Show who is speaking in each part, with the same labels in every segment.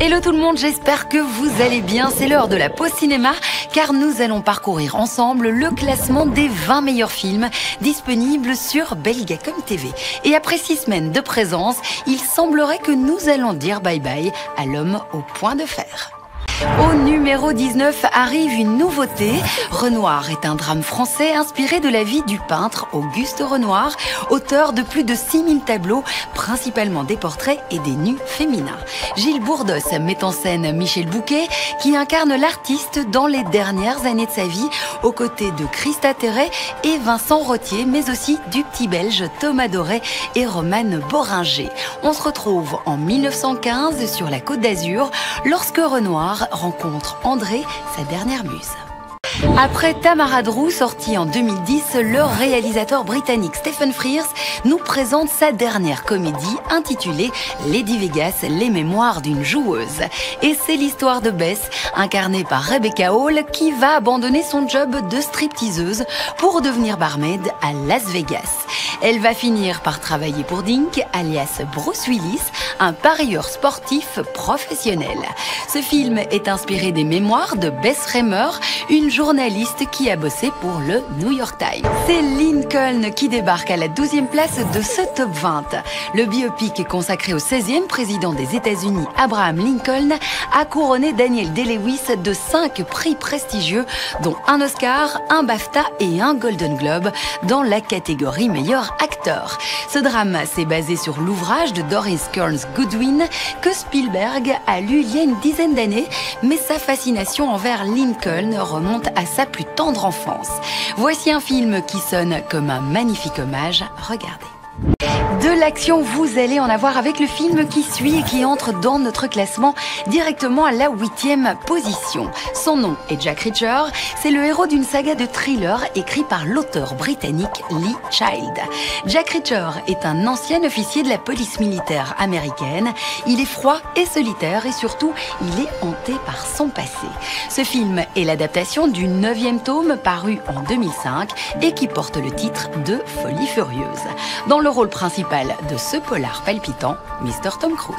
Speaker 1: Hello tout le monde, j'espère que vous allez bien. C'est l'heure de la pause cinéma car nous allons parcourir ensemble le classement des 20 meilleurs films disponibles sur Belgacom TV. Et après 6 semaines de présence, il semblerait que nous allons dire bye bye à l'homme au point de fer. Au numéro 19 arrive une nouveauté. Renoir est un drame français inspiré de la vie du peintre Auguste Renoir, auteur de plus de 6000 tableaux, principalement des portraits et des nus féminins. Gilles Bourdos met en scène Michel Bouquet, qui incarne l'artiste dans les dernières années de sa vie, aux côtés de Christa Terret et Vincent Rottier, mais aussi du petit Belge Thomas Doré et Romane Boringer. On se retrouve en 1915 sur la Côte d'Azur, lorsque Renoir rencontre André, sa dernière muse. Après Tamara Drew, sorti en 2010, le réalisateur britannique Stephen Frears nous présente sa dernière comédie intitulée Lady Vegas, les mémoires d'une joueuse. Et c'est l'histoire de Bess, incarnée par Rebecca Hall, qui va abandonner son job de stripteaseuse pour devenir barmaid à Las Vegas. Elle va finir par travailler pour Dink, alias Bruce Willis, un parieur sportif professionnel. Ce film est inspiré des mémoires de Bess Reimer, une journaliste qui a bossé pour le New York Times. C'est Lincoln qui débarque à la 12e place de ce top 20. Le biopic consacré au 16e président des États-Unis, Abraham Lincoln, a couronné Daniel Day-Lewis de 5 prix prestigieux, dont un Oscar, un BAFTA et un Golden Globe dans la catégorie meilleur acteur. Ce drame s'est basé sur l'ouvrage de Doris Kearns Goodwin que Spielberg a lu il y a une dizaine d'années, mais sa fascination envers Lincoln remonte à sa plus tendre enfance. Voici un film qui sonne comme un magnifique hommage. Regardez. De l'action, vous allez en avoir avec le film qui suit et qui entre dans notre classement directement à la 8e position. Son nom est Jack Reacher, c'est le héros d'une saga de thriller écrit par l'auteur britannique Lee Child. Jack Reacher est un ancien officier de la police militaire américaine. Il est froid et solitaire et surtout, il est hanté par son passé. Ce film est l'adaptation du 9e tome paru en 2005 et qui porte le titre de Folie furieuse. Dans le rôle principal de ce polar palpitant, Mr. Tom Cruise.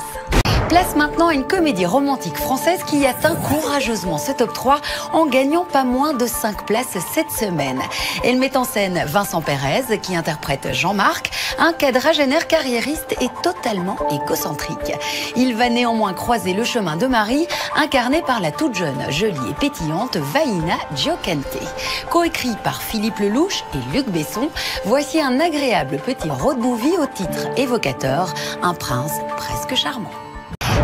Speaker 1: Place maintenant une comédie romantique française qui atteint courageusement ce top 3 en gagnant pas moins de 5 places cette semaine. Elle met en scène Vincent Perez qui interprète Jean-Marc, un quadragénaire carriériste et totalement égocentrique. Il va néanmoins croiser le chemin de Marie, incarnée par la toute jeune, jolie et pétillante Vaina Giocante. Coécrit par Philippe Lelouch et Luc Besson, voici un agréable petit road movie au titre évocateur, un prince presque charmant.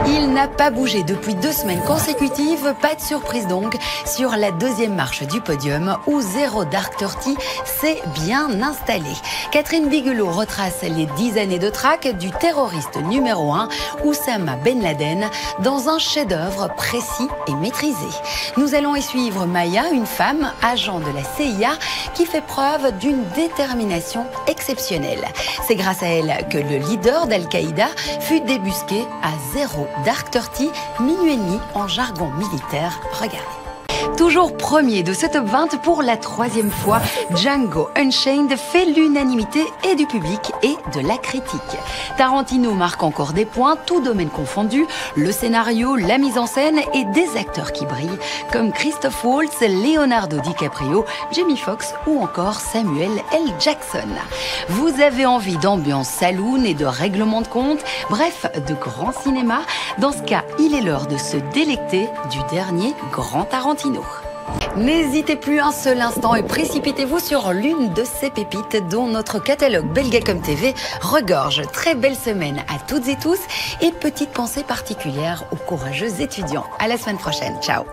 Speaker 1: Il n'a pas bougé depuis 2 semaines consécutives, pas de surprise donc, sur la 2e marche du podium où Zero Dark Thirty s'est bien installé. Catherine Bigelow retrace les 10 années de traque du terroriste numéro 1, Oussama Ben Laden, dans un chef-d'œuvre précis et maîtrisé. Nous allons y suivre Maya, une femme, agent de la CIA, qui fait preuve d'une détermination exceptionnelle. C'est grâce à elle que le leader d'Al-Qaïda fut débusqué à Zero Dark Thirty, minuit et demi en jargon militaire. Regardez. Toujours premier de ce top 20 pour la 3e fois, Django Unchained fait l'unanimité et du public et de la critique. Tarantino marque encore des points, tout domaine confondu, le scénario, la mise en scène et des acteurs qui brillent comme Christophe Waltz, Leonardo DiCaprio, Jamie Foxx ou encore Samuel L. Jackson. Vous avez envie d'ambiance saloon et de règlement de compte, bref, de grand cinéma. Dans ce cas, il est l'heure de se délecter du dernier grand Tarantino. N'hésitez plus un seul instant et précipitez-vous sur l'une de ces pépites dont notre catalogue Belgacom TV regorge. Très belle semaine à toutes et tous et petite pensée particulière aux courageux étudiants. À la semaine prochaine. Ciao.